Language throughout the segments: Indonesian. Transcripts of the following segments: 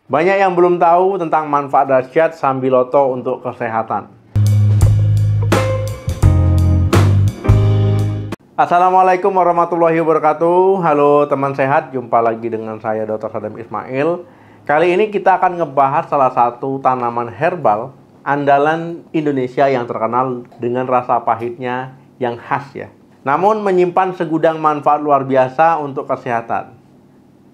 Banyak yang belum tahu tentang manfaat dahsyat Sambiloto untuk kesehatan. Assalamualaikum warahmatullahi wabarakatuh. Halo teman sehat, jumpa lagi dengan saya Dr. Sadam Ismail. Kali ini kita akan ngebahas salah satu tanaman herbal andalan Indonesia yang terkenal dengan rasa pahitnya yang khas ya. Namun menyimpan segudang manfaat luar biasa untuk kesehatan.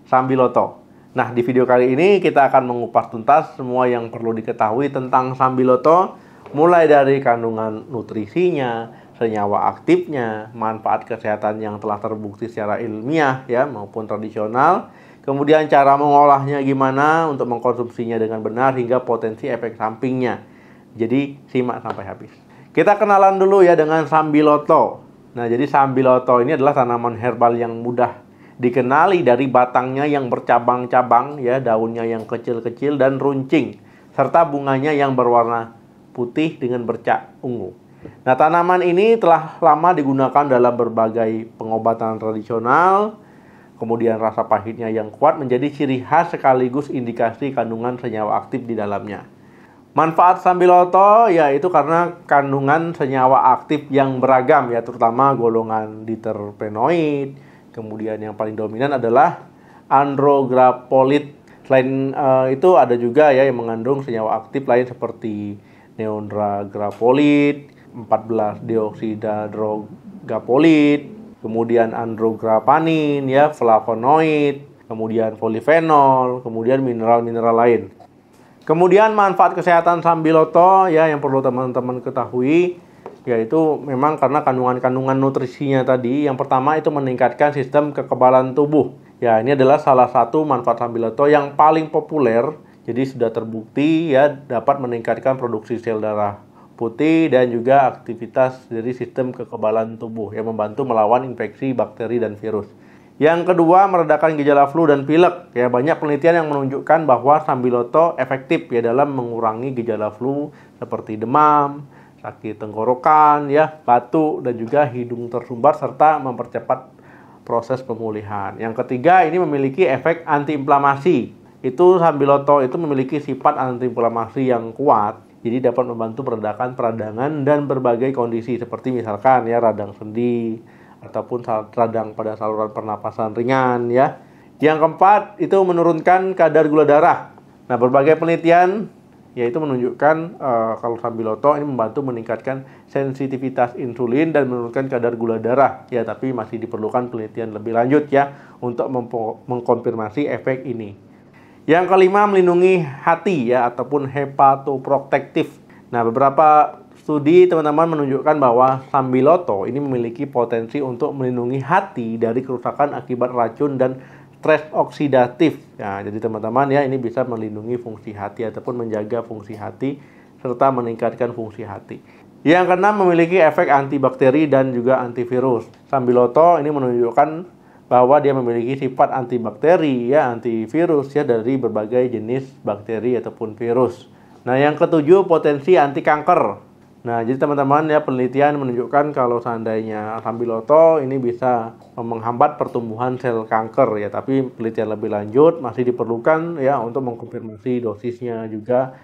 Sambiloto. Nah, di video kali ini kita akan mengupas tuntas semua yang perlu diketahui tentang Sambiloto, mulai dari kandungan nutrisinya, senyawa aktifnya, manfaat kesehatan yang telah terbukti secara ilmiah ya maupun tradisional, kemudian cara mengolahnya gimana untuk mengkonsumsinya dengan benar hingga potensi efek sampingnya. Jadi, simak sampai habis. Kita kenalan dulu ya dengan Sambiloto. Nah, jadi Sambiloto ini adalah tanaman herbal yang mudah dikenali dari batangnya yang bercabang-cabang, ya, daunnya yang kecil-kecil dan runcing, serta bunganya yang berwarna putih dengan bercak ungu. Nah, tanaman ini telah lama digunakan dalam berbagai pengobatan tradisional, kemudian rasa pahitnya yang kuat menjadi ciri khas sekaligus indikasi kandungan senyawa aktif di dalamnya. Manfaat Sambiloto yaitu karena kandungan senyawa aktif yang beragam, ya, terutama golongan diterpenoid. Kemudian yang paling dominan adalah andrograpolit. Selain itu ada juga ya yang mengandung senyawa aktif lain seperti neondragrapolit, 14-deoksydrogapolit, kemudian andrograpanin ya, flavonoid, kemudian polifenol, kemudian mineral-mineral lain. Kemudian manfaat kesehatan Sambiloto ya yang perlu teman-teman ketahui yaitu memang karena kandungan-kandungan nutrisinya tadi. Yang pertama itu meningkatkan sistem kekebalan tubuh. Ya, ini adalah salah satu manfaat Sambiloto yang paling populer. Jadi sudah terbukti ya dapat meningkatkan produksi sel darah putih dan juga aktivitas dari sistem kekebalan tubuh yang membantu melawan infeksi bakteri dan virus. Yang kedua, meredakan gejala flu dan pilek. Ya, banyak penelitian yang menunjukkan bahwa Sambiloto efektif ya dalam mengurangi gejala flu seperti demam, sakit tenggorokan, ya, batuk, dan juga hidung tersumbat, serta mempercepat proses pemulihan. Yang ketiga, ini memiliki efek antiinflamasi. Sambiloto itu memiliki sifat antiinflamasi yang kuat, jadi dapat membantu meredakan peradangan dan berbagai kondisi, seperti misalkan ya radang sendi, ataupun radang pada saluran pernapasan ringan, ya. Yang keempat, itu menurunkan kadar gula darah. Nah, berbagai penelitian yaitu menunjukkan kalau Sambiloto ini membantu meningkatkan sensitivitas insulin dan menurunkan kadar gula darah. Ya, tapi masih diperlukan penelitian lebih lanjut ya untuk mengkonfirmasi efek ini. Yang kelima, melindungi hati ya ataupun hepatoprotektif. Nah, beberapa studi teman-teman menunjukkan bahwa Sambiloto ini memiliki potensi untuk melindungi hati dari kerusakan akibat racun dan stres oksidatif. Nah, jadi teman-teman ya ini bisa melindungi fungsi hati ataupun menjaga fungsi hati serta meningkatkan fungsi hati. Yang keenam, memiliki efek antibakteri dan juga antivirus. Sambiloto ini menunjukkan bahwa dia memiliki sifat antibakteri ya, antivirus ya dari berbagai jenis bakteri ataupun virus. Nah, yang ketujuh, potensi anti kanker. Nah, jadi teman-teman ya penelitian menunjukkan kalau seandainya Sambiloto ini bisa menghambat pertumbuhan sel kanker ya, tapi penelitian lebih lanjut masih diperlukan ya untuk mengkonfirmasi dosisnya juga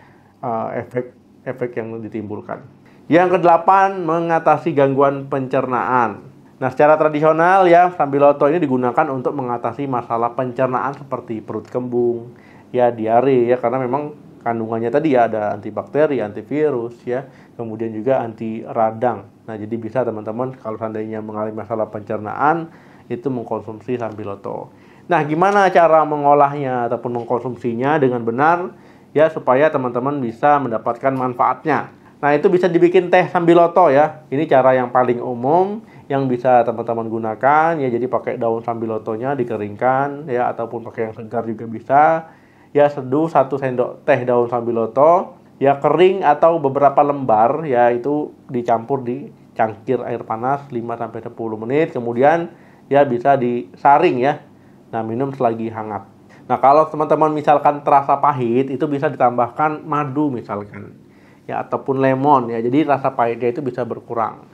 efek yang ditimbulkan. Yang kedelapan, mengatasi gangguan pencernaan. Nah, secara tradisional ya Sambiloto ini digunakan untuk mengatasi masalah pencernaan seperti perut kembung, ya, diare ya, karena memang kandungannya tadi ya ada antibakteri, antivirus ya, kemudian juga anti radang. Nah, jadi bisa teman-teman kalau seandainya mengalami masalah pencernaan itu mengkonsumsi Sambiloto. Nah, gimana cara mengolahnya ataupun mengkonsumsinya dengan benar ya supaya teman-teman bisa mendapatkan manfaatnya. Nah, itu bisa dibikin teh Sambiloto ya. Ini cara yang paling umum yang bisa teman-teman gunakan ya. Jadi pakai daun Sambilotonya dikeringkan ya ataupun pakai yang segar juga bisa. Ya, seduh 1 sendok teh daun Sambiloto ya kering atau beberapa lembar ya, itu dicampur di cangkir air panas 5-10 menit, kemudian ya bisa disaring ya. Nah, minum selagi hangat. Nah, kalau teman-teman misalkan terasa pahit, itu bisa ditambahkan madu misalkan ya ataupun lemon ya, jadi rasa pahitnya itu bisa berkurang.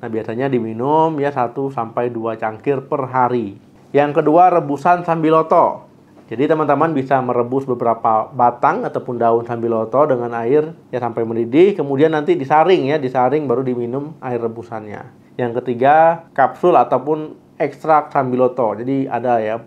Nah, biasanya diminum ya 1-2 cangkir per hari. Yang kedua, rebusan Sambiloto. Jadi teman-teman bisa merebus beberapa batang ataupun daun sambiloto dengan air ya sampai mendidih, kemudian nanti disaring ya, disaring baru diminum air rebusannya. Yang ketiga, kapsul ataupun ekstrak sambiloto. Jadi ada ya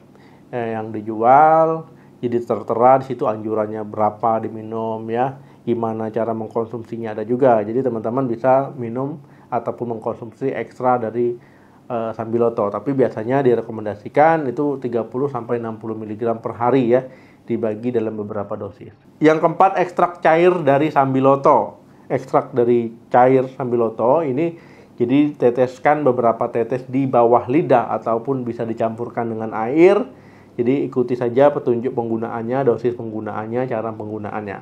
yang dijual, jadi tertera di situ anjurannya berapa diminum ya, gimana cara mengkonsumsinya ada juga. Jadi teman-teman bisa minum ataupun mengkonsumsi ekstra dari sambiloto, tapi biasanya direkomendasikan itu 30-60 mg per hari ya, dibagi dalam beberapa dosis. Yang keempat, ekstrak cair dari sambiloto. Ekstrak dari cair sambiloto ini jadi teteskan beberapa tetes di bawah lidah ataupun bisa dicampurkan dengan air. Jadi ikuti saja petunjuk penggunaannya, dosis penggunaannya, cara penggunaannya.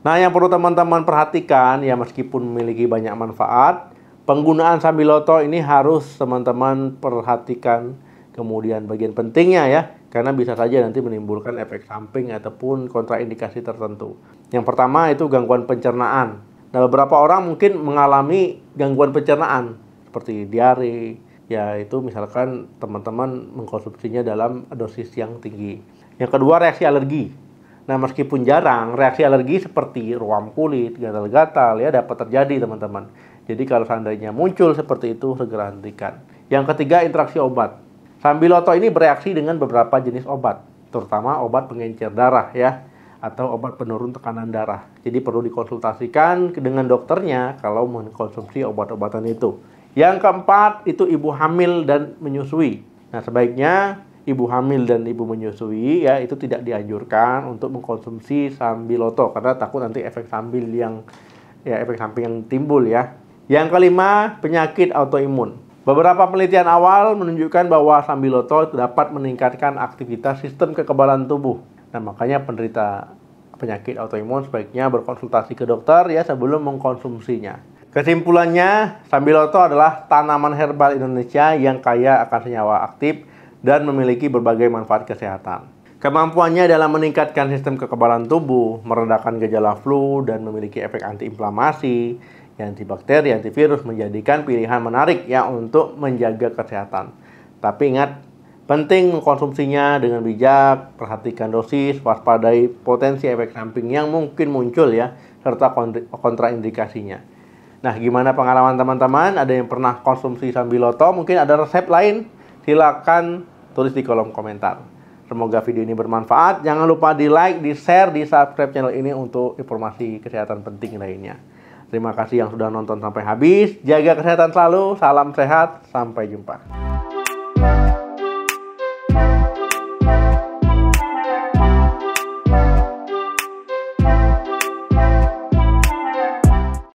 Nah, yang perlu teman-teman perhatikan ya, meskipun memiliki banyak manfaat, penggunaan sambiloto ini harus teman-teman perhatikan kemudian bagian pentingnya ya, karena bisa saja nanti menimbulkan efek samping ataupun kontraindikasi tertentu. Yang pertama itu gangguan pencernaan. Nah, beberapa orang mungkin mengalami gangguan pencernaan seperti diare, ya itu misalkan teman-teman mengkonsumsinya dalam dosis yang tinggi. Yang kedua, reaksi alergi. Nah, meskipun jarang, reaksi alergi seperti ruam kulit, gatal-gatal ya dapat terjadi teman-teman. Jadi kalau seandainya muncul seperti itu, segera hentikan. Yang ketiga, interaksi obat. Sambiloto ini bereaksi dengan beberapa jenis obat, terutama obat pengencer darah ya, atau obat penurun tekanan darah. Jadi perlu dikonsultasikan dengan dokternya kalau mengkonsumsi obat-obatan itu. Yang keempat, itu ibu hamil dan menyusui. Nah, sebaiknya ibu hamil dan ibu menyusui ya itu tidak dianjurkan untuk mengkonsumsi sambiloto karena takut nanti efek samping yang timbul ya. Yang kelima, penyakit autoimun. Beberapa penelitian awal menunjukkan bahwa sambiloto dapat meningkatkan aktivitas sistem kekebalan tubuh. Nah, makanya penderita penyakit autoimun sebaiknya berkonsultasi ke dokter ya sebelum mengkonsumsinya. Kesimpulannya, sambiloto adalah tanaman herbal Indonesia yang kaya akan senyawa aktif dan memiliki berbagai manfaat kesehatan. Kemampuannya dalam meningkatkan sistem kekebalan tubuh, meredakan gejala flu, dan memiliki efek antiinflamasi, antibakteri, antivirus menjadikan pilihan menarik ya untuk menjaga kesehatan. Tapi ingat, penting mengkonsumsinya dengan bijak, perhatikan dosis, waspadai potensi efek samping yang mungkin muncul ya, serta kontraindikasinya. Nah, gimana pengalaman teman-teman? Ada yang pernah konsumsi sambiloto? Mungkin ada resep lain? Silakan tulis di kolom komentar. Semoga video ini bermanfaat. Jangan lupa di like, di share, di subscribe channel ini untuk informasi kesehatan penting lainnya. Terima kasih yang sudah nonton sampai habis. Jaga kesehatan selalu. Salam sehat. Sampai jumpa.